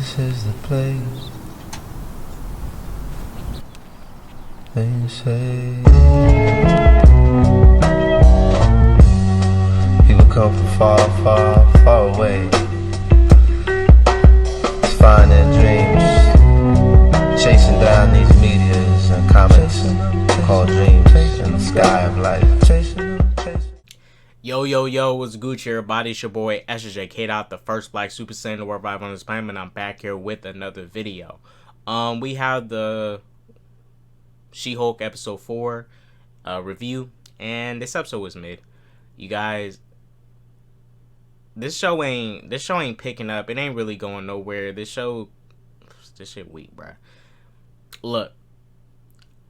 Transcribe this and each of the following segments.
This is the place they say people come from far, far, far away to find their dreams, chasing down these meteors and comets called dreams in the sky of life. Yo, what's Gucci? Everybody, it's your boy ssjk-dots, the first black super saiyan to revive on this planet, and I'm back here with another video. We have the She-Hulk episode 4 review, and this episode was mid. You guys, this show ain't picking up. It ain't really going nowhere. This shit weak, bruh. Look,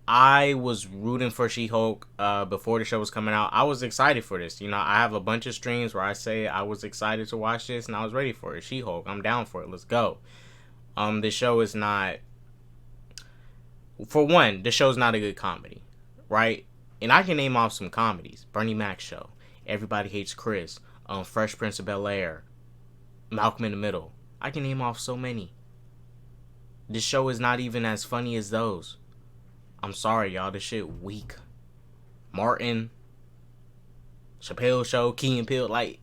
I was rooting for She-Hulk before the show was coming out. I was excited for this. You know, I have a bunch of streams where I say I was excited to watch this and I was ready for it. She-Hulk, I'm down for it. Let's go. The show is not... For one, the show's not a good comedy, right? And I can name off some comedies. Bernie Mac Show, Everybody Hates Chris, Fresh Prince of Bel-Air, Malcolm in the Middle. I can name off so many. This show is not even as funny as those. I'm sorry, y'all. This shit weak. Martin, Chappelle Show, Key and Peele, like,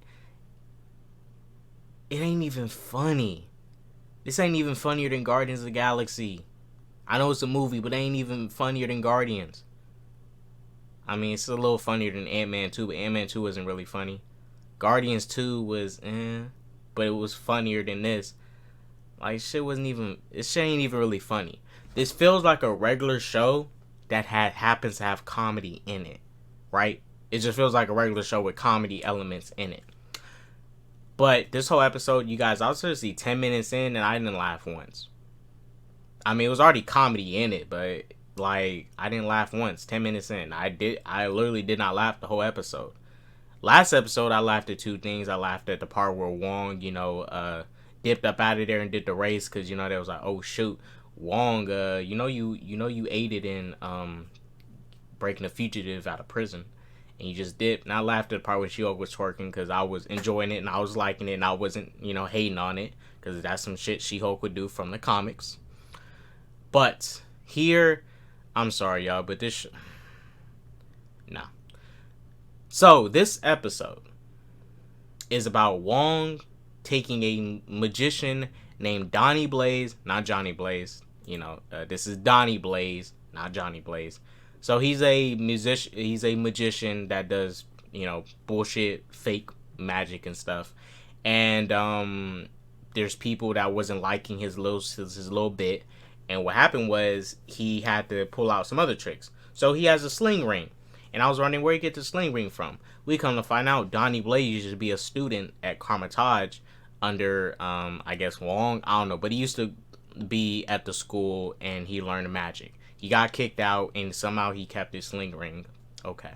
it ain't even funny. This ain't even funnier than Guardians of the Galaxy. I know it's a movie, but it ain't even funnier than Guardians. I mean, it's a little funnier than Ant-Man 2, but Ant-Man 2 isn't really funny. Guardians 2 was, but it was funnier than this. Like, this shit ain't even really funny. This feels like a regular show that happens to have comedy in it, right? It just feels like a regular show with comedy elements in it. But this whole episode, you guys, I was seriously 10 minutes in and I didn't laugh once. I mean, it was already comedy in it, but, like, I didn't laugh once 10 minutes in. I literally did not laugh the whole episode. Last episode, I laughed at two things. I laughed at the part where Wong, dipped up out of there and did the race because, there was like, oh, shoot. Wong, you aided in breaking a fugitive out of prison, and you just dipped. And I laughed at the part where She-Hulk was twerking because I was enjoying it and I was liking it and I wasn't, hating on it because that's some shit She-Hulk would do from the comics. But here, I'm sorry, y'all, but this, nah. So this episode is about Wong taking a magician named Donnie Blaze, not Johnny Blaze. This is Donnie Blaze, not Johnny Blaze. So he's a musician. He's a magician that does, bullshit, fake magic and stuff. And there's people that wasn't liking his little bit. And what happened was he had to pull out some other tricks. So he has a sling ring. And I was wondering where he get the sling ring from. We come to find out Donnie Blaze used to be a student at Carmitage under, I guess, Wong. I don't know. But he used to be at the school and he learned magic. He got kicked out and somehow he kept his sling ring. Okay.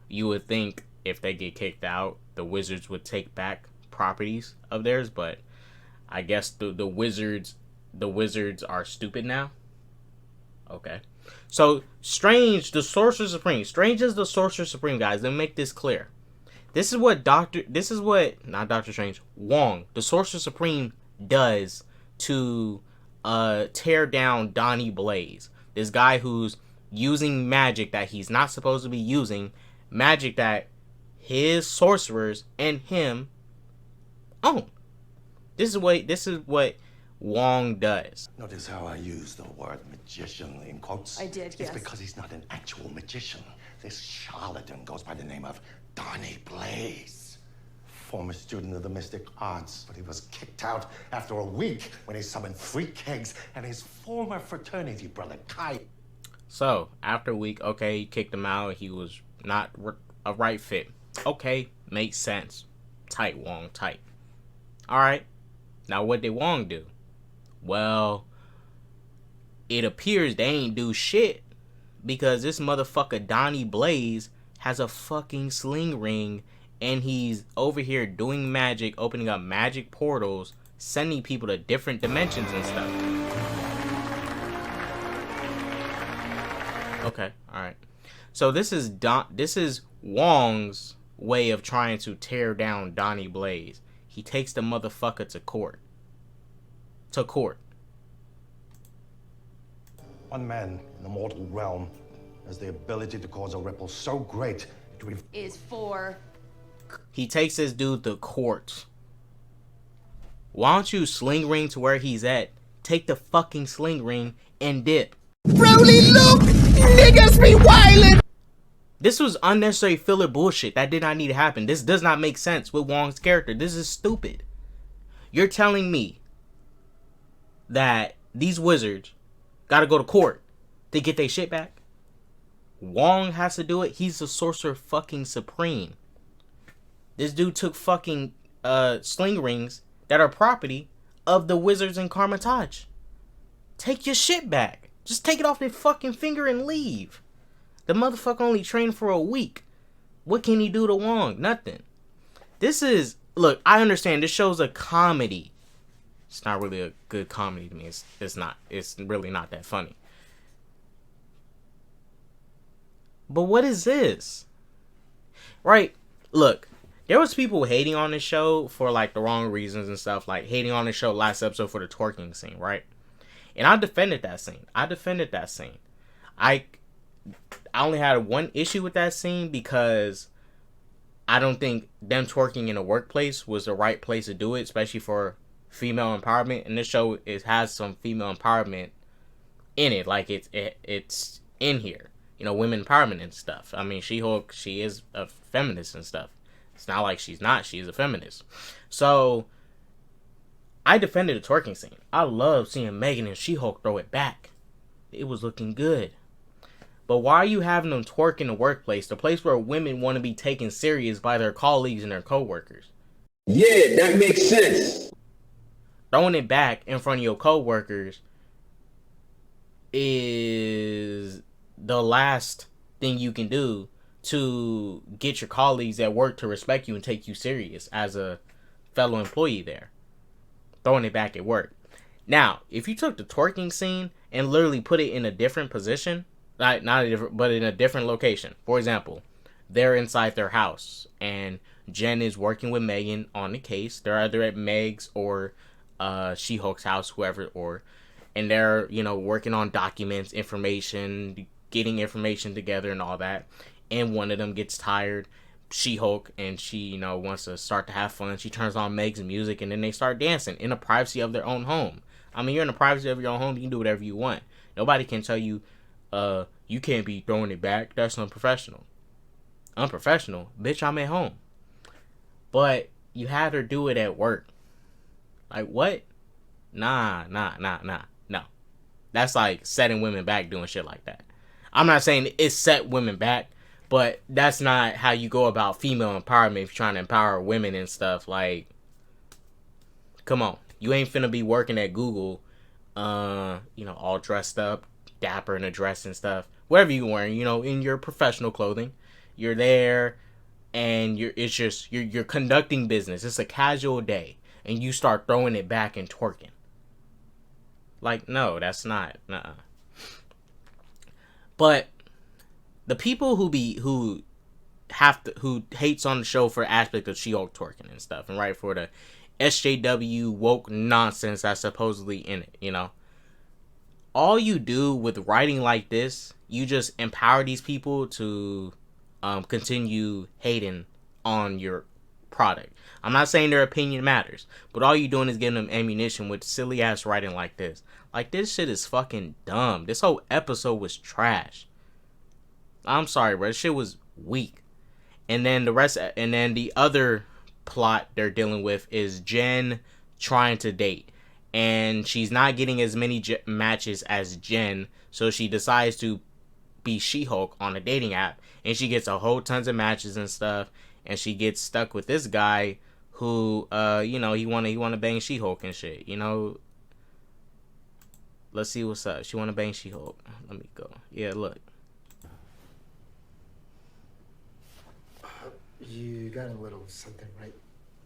You would think if they get kicked out, the wizards would take back properties of theirs. But I guess the wizards are stupid now. Okay. So, Strange, the Sorcerer Supreme. Strange is the Sorcerer Supreme, guys. Let me make this clear. This is what not Doctor Strange, Wong, the Sorcerer Supreme, does to tear down Donnie Blaze. This guy who's using magic that he's not supposed to be using. Magic that his sorcerers and him own. This is what Wong does. Notice how I use the word magician in quotes? I did, yes. It's because he's not an actual magician. This charlatan goes by the name of Donnie Blaze. Former student of the mystic arts, but he was kicked out after a week when he summoned 3 kegs and his former fraternity brother, Kai. So, after a week, okay, he kicked him out. He was not a right fit. Okay, makes sense. Tight, Wong, tight. Alright, now what did Wong do? Well, it appears they ain't do shit because this motherfucker Donnie Blaze has a fucking sling ring and he's over here doing magic, opening up magic portals, sending people to different dimensions and stuff. Okay, alright. So this is Wong's way of trying to tear down Donnie Blaze. He takes the motherfucker to court. to court. One man in the mortal realm has the ability to cause a ripple so great it would is for... He takes this dude to court. Why don't you sling ring to where he's at? Take the fucking sling ring and dip. Really, look! Niggas be wildin'! This was unnecessary filler bullshit. That did not need to happen. This does not make sense with Wong's character. This is stupid. You're telling me that these wizards gotta go to court to get their shit back? Wong has to do it? He's the sorcerer fucking supreme. This dude took fucking sling rings that are property of the wizards in Carmitage. Take your shit back. Just take it off their fucking finger and leave. The motherfucker only trained for a week. What can he do to Wong? Nothing. This is... Look, I understand. This show's a comedy. It's not really a good comedy to me. It's not. It's really not that funny. But what is this? Right? Look, there was people hating on this show for like the wrong reasons and stuff. Like hating on the show last episode for the twerking scene, right? And I defended that scene. I only had one issue with that scene because I don't think them twerking in a workplace was the right place to do it, especially for female empowerment. And this show has some female empowerment in it, like it's in here, you know, women empowerment and stuff. I mean, She-Hulk, she is a feminist and stuff. It's not like she's not. She's a feminist. So I defended the twerking scene. I love seeing Megan and She-Hulk throw it back. It was looking good. But why are you having them twerk in the workplace, the place where women want to be taken serious by their colleagues and their co-workers? Yeah, that makes sense. Throwing it back in front of your co-workers is the last thing you can do to get your colleagues at work to respect you and take you serious as a fellow employee there. Throwing it back at work. Now, if you took the twerking scene and literally put it in a different position, not a different, but in a different location. For example, they're inside their house and Jen is working with Megan on the case. They're either at Meg's or She-Hulk's house, whoever, and they're, you know, working on documents, information, getting information together and all that. And one of them gets tired, She-Hulk, and she, you know, wants to start to have fun. She turns on Meg's music and then they start dancing in the privacy of their own home. I mean, you're in the privacy of your own home. You can do whatever you want. Nobody can tell you, you can't be throwing it back. That's unprofessional. Unprofessional? Bitch, I'm at home. But you had her do it at work. Like, what? Nah. No. That's like setting women back doing shit like that. I'm not saying it set women back, but that's not how you go about female empowerment if you're trying to empower women and stuff. Like, come on. You ain't finna be working at Google, you know, all dressed up, dapper in a dress and stuff. Whatever you're wearing, you know, in your professional clothing. You're there and you're conducting business. It's a casual day and you start throwing it back and twerking. Like, no, that's not. Nuh-uh. But the people who hates on the show for aspect of She-Hulk twerking and stuff, and right, for the SJW woke nonsense that's supposedly in it, you know. All you do with writing like this, you just empower these people to continue hating on your product. I'm not saying their opinion matters, but all you're doing is giving them ammunition with silly ass writing like this. Like, this shit is fucking dumb. This whole episode was trash. I'm sorry, bro. This shit was weak. And then the other plot they're dealing with is Jen trying to date. And she's not getting as many matches as Jen, so she decides to be She-Hulk on a dating app. And she gets a whole tons of matches and stuff. And she gets stuck with this guy who, you know, he wanna bang She-Hulk and shit. You know, let's see what's up. She wanna bang She-Hulk. Let me go. Yeah, look. You got a little something right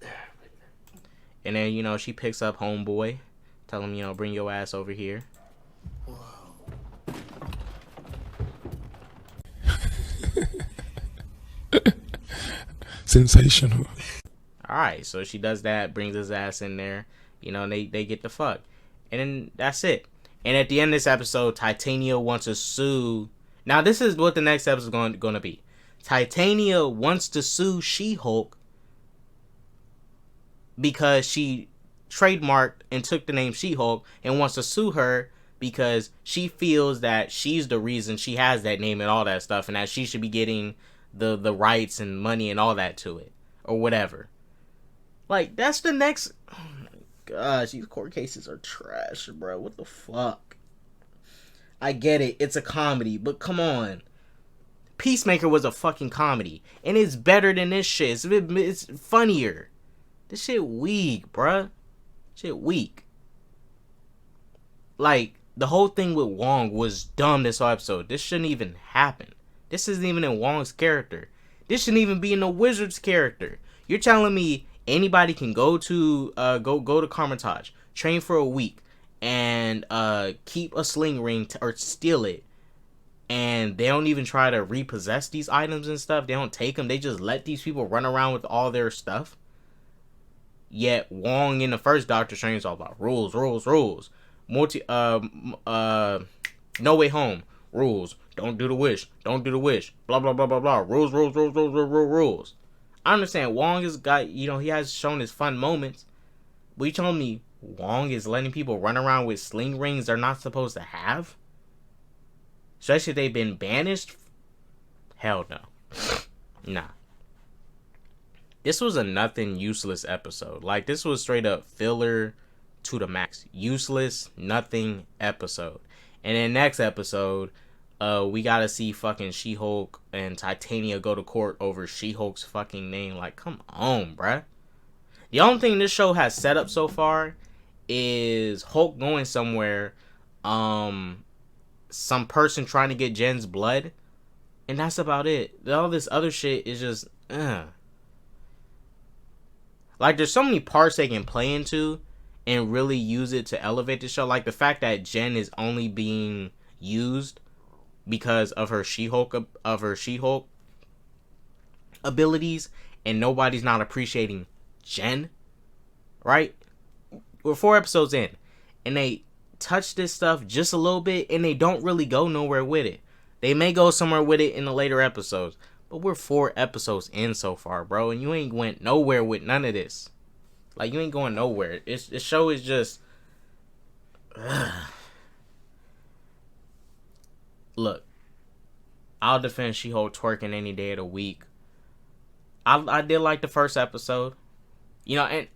there, right there. And then, you know, she picks up homeboy, tell him, you know, bring your ass over here. Whoa. Sensational. Alright, so she does that, brings his ass in there, you know, and they get the fuck. And then that's it. And at the end of this episode, Titania wants to sue. Now, this is what the next episode is going to be. Titania wants to sue She-Hulk because she trademarked and took the name She-Hulk, and wants to sue her because she feels that she's the reason she has that name and all that stuff, and that she should be getting the rights and money and all that to it, or whatever. Like, that's the next... Oh my gosh, these court cases are trash, bro. What the fuck? I get it, it's a comedy, but come on. Peacemaker was a fucking comedy, and it's better than this shit. It's funnier. This shit weak, bruh. Shit weak. Like, the whole thing with Wong was dumb this whole episode. This shouldn't even happen. This isn't even in Wong's character. This shouldn't even be in the Wizard's character. You're telling me anybody can go to Carmitage, train for a week, and keep a sling ring or steal it, and they don't even try to repossess these items and stuff. They don't take them. They just let these people run around with all their stuff. Yet Wong in the first Doctor Strange is all about rules. No Way Home, rules. Don't do the wish. Blah blah blah blah blah. Rules. I understand Wong has got, he has shown his fun moments, but you telling me Wong is letting people run around with sling rings they're not supposed to have? Especially if they've been banished? Hell no. Nah. This was a nothing, useless episode. Like, this was straight up filler to the max. Useless, nothing episode. And in the next episode, we gotta see fucking She-Hulk and Titania go to court over She-Hulk's fucking name. Like, come on, bruh. The only thing this show has set up so far is Hulk going somewhere, some person trying to get Jen's blood, and that's about it. All this other shit is just, Like, there's so many parts they can play into and really use it to elevate the show. Like, the fact that Jen is only being used because of her She-Hulk abilities, and nobody's not appreciating Jen, right? We're 4 episodes in, and they touch this stuff just a little bit, and they don't really go nowhere with it. They may go somewhere with it in the later episodes, but we're 4 episodes in so far, bro, and you ain't went nowhere with none of this. Like, you ain't going nowhere. This show is just... Look, I'll defend She-Hulk twerking any day of the week. I did like the first episode. And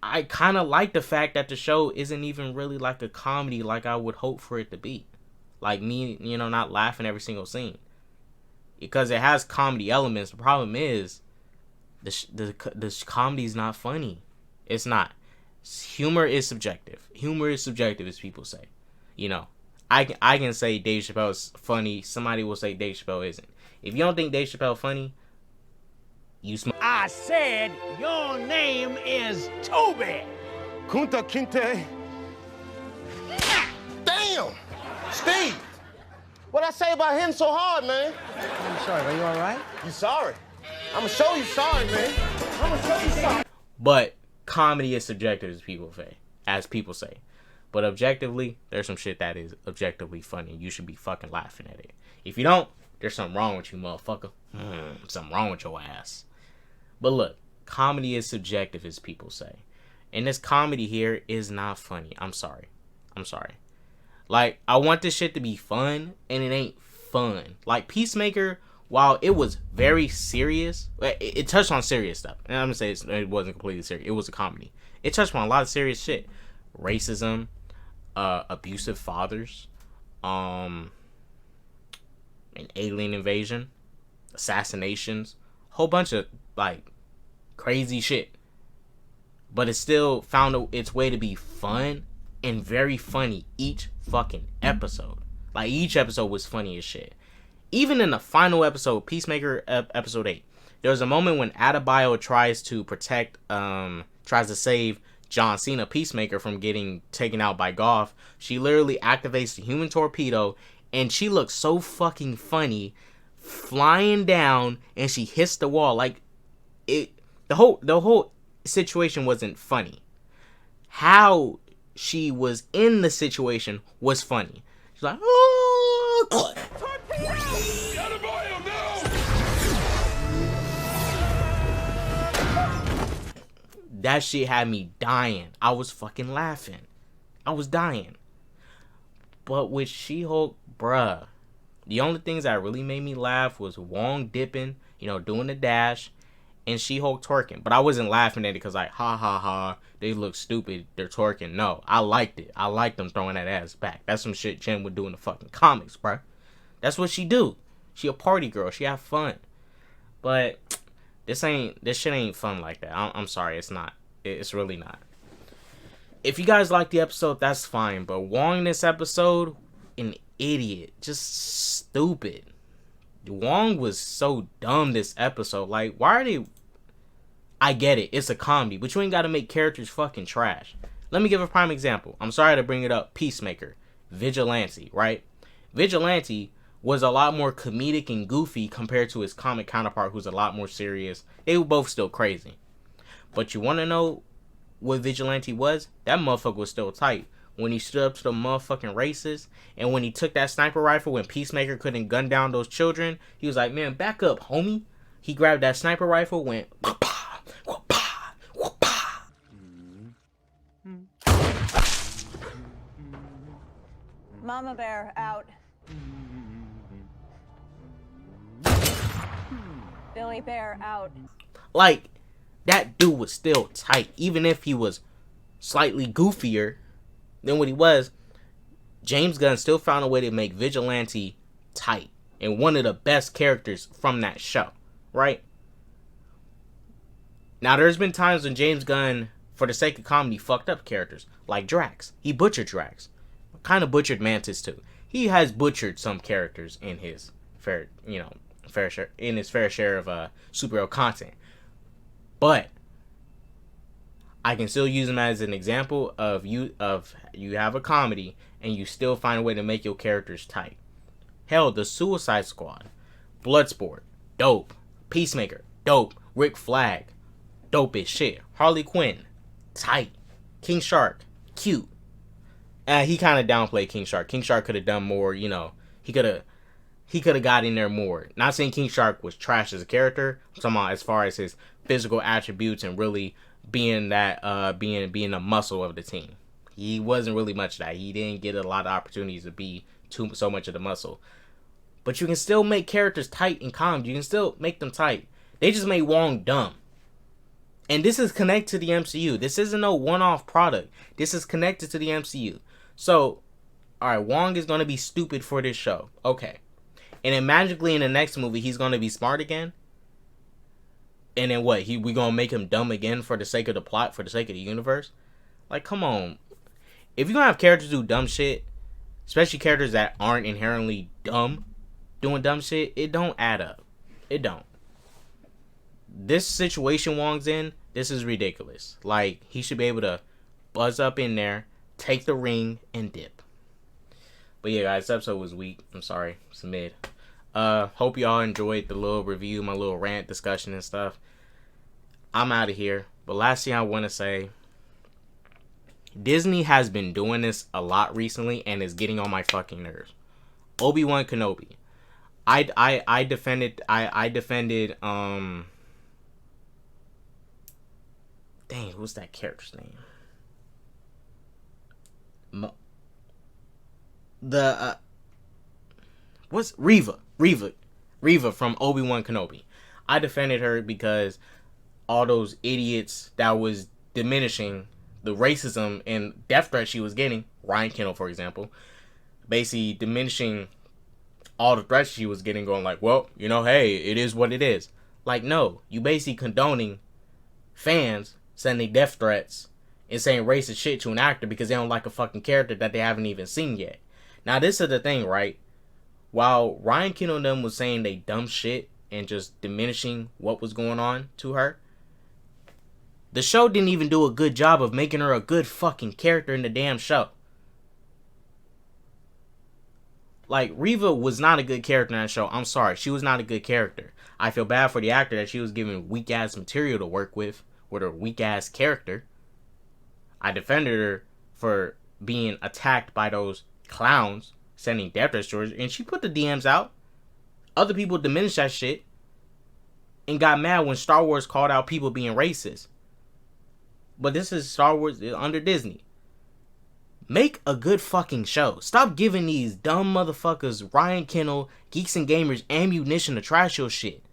I kind of like the fact that the show isn't even really like a comedy like I would hope for it to be. Like me, not laughing every single scene. Because it has comedy elements. The problem is, the comedy's not funny. It's not. Humor is subjective. Humor is subjective, as people say. I can say Dave Chappelle is funny. Somebody will say Dave Chappelle isn't. If you don't think Dave Chappelle funny, you I said your name is Toby. Kunta Kinte. Damn! Steve! What'd I say about hitting so hard, man? I'm sorry, are you all right? You sorry? I'ma show you sorry, man. I'ma show you sorry. But comedy is subjective, as people say. But objectively, there's some shit that is objectively funny. You should be fucking laughing at it. If you don't, there's something wrong with you, motherfucker. Something wrong with your ass. But look, comedy is subjective, as people say. And this comedy here is not funny. I'm sorry. Like, I want this shit to be fun, and it ain't fun. Like, Peacemaker, while it was very serious, it touched on serious stuff. And I'm gonna say it wasn't completely serious. It was a comedy. It touched on a lot of serious shit. Racism, abusive fathers, an alien invasion, assassinations, whole bunch of, like, crazy shit. But it still found its way to be fun and very funny each fucking episode. Like, each episode was funny as shit. Even in the final episode, Peacemaker episode 8, there was a moment when Adebayo tries to save John Cena, Peacemaker, from getting taken out by Goff. She literally activates the human torpedo, and she looks so fucking funny flying down, and she hits the wall. Like, the whole situation wasn't funny. How she was in the situation was funny. She's like, oh, that shit had me dying. I was fucking laughing. I was dying. But with She-Hulk, bruh, the only things that really made me laugh was Wong dipping, doing the dash, and She-Hulk twerking. But I wasn't laughing at it because like, ha ha ha, they look stupid, they're twerking. No, I liked it. I liked them throwing that ass back. That's some shit Jen would do in the fucking comics, bruh. That's what she do. She a party girl. She have fun. But this shit ain't fun like that. I'm sorry, it's not. It's really not. If you guys like the episode, that's fine. But Wong in this episode, an idiot. Just stupid. Wong was so dumb this episode. Like, why are they... I get it. It's a comedy. But you ain't got to make characters fucking trash. Let me give a prime example. I'm sorry to bring it up. Peacemaker. Vigilancy, right? Vigilante was a lot more comedic and goofy compared to his comic counterpart, who's a lot more serious. They were both still crazy. But you want to know what Vigilante was? That motherfucker was still tight. When he stood up to the motherfucking racists, and when he took that sniper rifle when Peacemaker couldn't gun down those children, he was like, man, back up, homie. He grabbed that sniper rifle, went, wah-pah, wah-pah, wah-pah. Mama Bear out. Billy Bear out. Like, that dude was still tight. Even if he was slightly goofier than what he was, James Gunn still found a way to make Vigilante tight. And one of the best characters from that show. Right? Now, there's been times when James Gunn, for the sake of comedy, fucked up characters. Like Drax. He butchered Drax. Kind of butchered Mantis, too. He has butchered some characters in his fair share of superhero content. But I can still use him as an example of you have a comedy and you still find a way to make your characters tight. Hell, the Suicide Squad, Bloodsport, dope. Peacemaker, dope. Rick Flag, dope as shit. Harley Quinn, tight. King Shark, cute. He kind of downplayed King Shark. King Shark could have done more, he could have got in there more. Not saying King Shark was trash as a character. I'm talking about as far as his physical attributes and really being that being a muscle of the team. He wasn't really much of that. He didn't get a lot of opportunities to be so much of the muscle. But you can still make characters tight and calm. You can still make them tight. They just made Wong dumb. And this is connected to the MCU. This isn't no one-off product. This is connected to the MCU. So, alright, Wong is going to be stupid for this show. Okay. And then magically in the next movie, he's going to be smart again? And then what? We going to make him dumb again for the sake of the plot, for the sake of the universe? Like, come on. If you're going to have characters do dumb shit, especially characters that aren't inherently dumb, doing dumb shit, it don't add up. It don't. This situation Wong's in, this is ridiculous. Like, he should be able to buzz up in there, take the ring, and dip. But yeah, guys, this episode was weak. I'm sorry. It's mid. Hope y'all enjoyed the little review, my little rant discussion and stuff. I'm out of here. But last thing I want to say, Disney has been doing this a lot recently and is getting on my fucking nerves. Obi-Wan Kenobi. I defended dang, what's that character's name? What's Reva from Obi-Wan Kenobi. I defended her because all those idiots that was diminishing the racism and death threats she was getting, Ryan Kendall for example, basically diminishing all the threats she was getting, going like, well, hey, it is what it is. Like, no, you basically condoning fans sending death threats and saying racist shit to an actor because they don't like a fucking character that they haven't even seen yet. Now, this is the thing, right? While Ryan Kendall and them was saying they dumb shit and just diminishing what was going on to her, the show didn't even do a good job of making her a good fucking character in the damn show. Like, Reva was not a good character in that show. I'm sorry. She was not a good character. I feel bad for the actor that she was given weak-ass material to work with her weak-ass character. I defended her for being attacked by those clowns sending death destroyers, and she put the DMs out. Other people diminished that shit and got mad when Star Wars called out people being racist. But this is Star Wars under Disney. Make a good fucking show. Stop giving these dumb motherfuckers, Ryan Kennel, Geeks and Gamers, ammunition to trash your shit.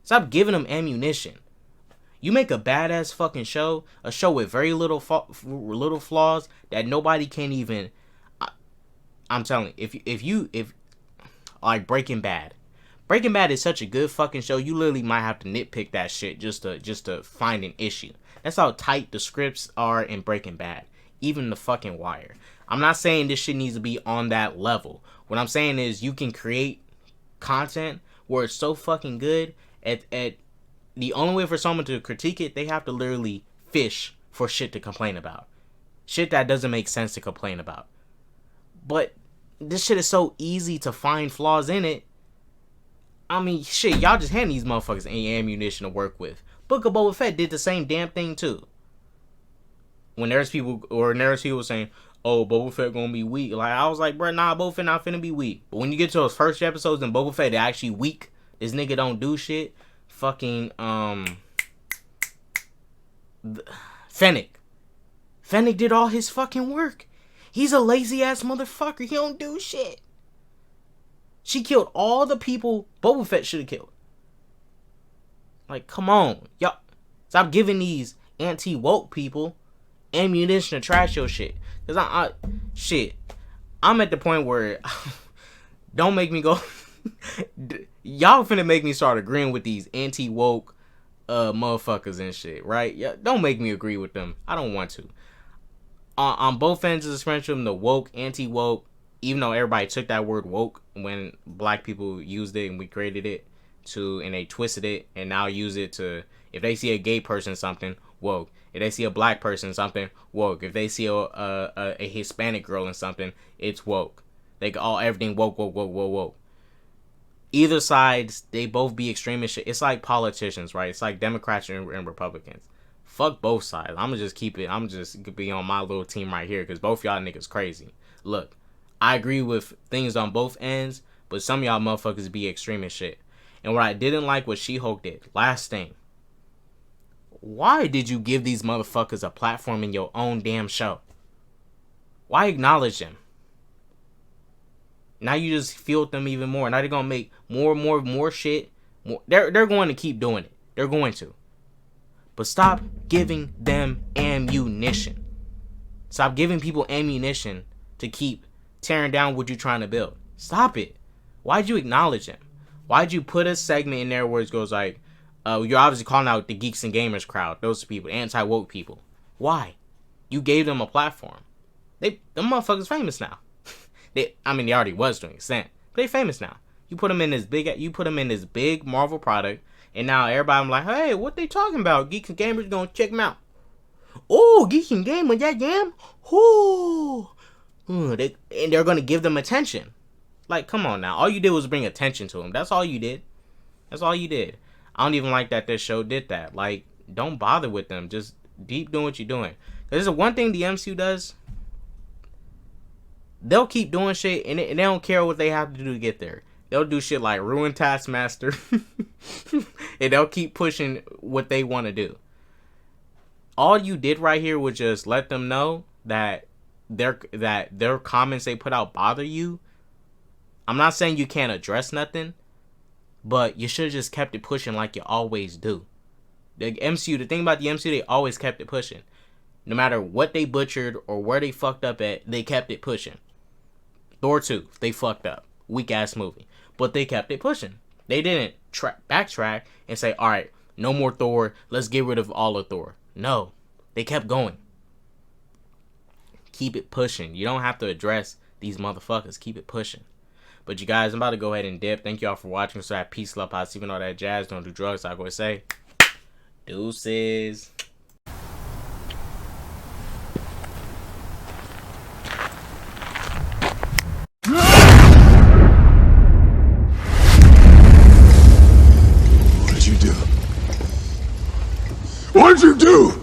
Stop giving them ammunition. You make a badass fucking show, a show with very little flaws that nobody can even. I'm telling you, if like Breaking Bad. Breaking Bad is such a good fucking show. You literally might have to nitpick that shit just to find an issue. That's how tight the scripts are in Breaking Bad. Even The fucking Wire. I'm not saying this shit needs to be on that level. What I'm saying is you can create content where it's so fucking good. At the only way for someone to critique it, they have to literally fish for shit to complain about. Shit that doesn't make sense to complain about. But this shit is so easy to find flaws in it. I mean, shit, y'all just hand these motherfuckers any ammunition to work with. Book of Boba Fett did the same damn thing too. When there's people saying, oh, Boba Fett gonna be weak. Like, I was like, bro, nah, Boba Fett not finna be weak. But when you get to those first episodes and Boba Fett is actually weak, this nigga don't do shit. Fucking, Fennec. Fennec did all his fucking work. He's a lazy ass motherfucker. He don't do shit. She killed all the people Boba Fett should have killed. Like, come on. Y'all, stop giving these anti-woke people ammunition to trash your shit. Because shit, I'm at the point where, don't make me go, y'all finna make me start agreeing with these anti-woke motherfuckers and shit, right? Yeah, don't make me agree with them. I don't want to. On both ends of the spectrum, the woke, anti-woke, even though everybody took that word woke when black people used it and we created it and they twisted it and now use it to, if they see a gay person something, woke. If they see a black person something, woke. If they see a Hispanic girl in something, it's woke. They all everything woke. Either sides, they both be extremist shit. It's like politicians, right? It's like Democrats and Republicans. Fuck both sides. I'm just be on my little team right here because both y'all niggas crazy. Look, I agree with things on both ends, but some of y'all motherfuckers be extremist shit. And what I didn't like what She-Hulk did. Last thing. Why did you give these motherfuckers a platform in your own damn show? Why acknowledge them? Now you just fueled them even more. Now they're gonna make more shit. They're going to keep doing it. They're going to. But stop giving them ammunition. Stop giving people ammunition to keep tearing down what you're trying to build. Stop it. Why'd you acknowledge them? Why'd you put a segment in there where it goes like, you're obviously calling out the Geeks and Gamers crowd, those people, anti-woke people. Why? You gave them a platform. Them motherfuckers famous now. They already was to an extent, but they famous now. You put them in this big Marvel product, and now everybody like, hey, what they talking about? Geeks and Gamers gonna check them out. Oh, Geeks and Gamers, that damn. Oh, they're gonna give them attention. Like, come on now. All you did was bring attention to them. That's all you did. I don't even like that this show did that. Like, don't bother with them. Just keep doing what you're doing. There's one thing the MCU does. They'll keep doing shit, and they don't care what they have to do to get there. They'll do shit like ruin Taskmaster, and they'll keep pushing what they want to do. All you did right here was just let them know that their comments they put out bother you. I'm not saying you can't address nothing, but you should have just kept it pushing like you always do. The thing about the MCU, they always kept it pushing. No matter what they butchered or where they fucked up at, they kept it pushing. Thor 2, they fucked up. Weak ass movie. But they kept it pushing. They didn't backtrack and say, alright, no more Thor, let's get rid of all of Thor. No. They kept going. Keep it pushing. You don't have to address these motherfuckers. Keep it pushing. But you guys, I'm about to go ahead and dip. Thank y'all for watching. So that peace, love, posse, even all that jazz. Don't do drugs. I go and say, deuces. What did you do?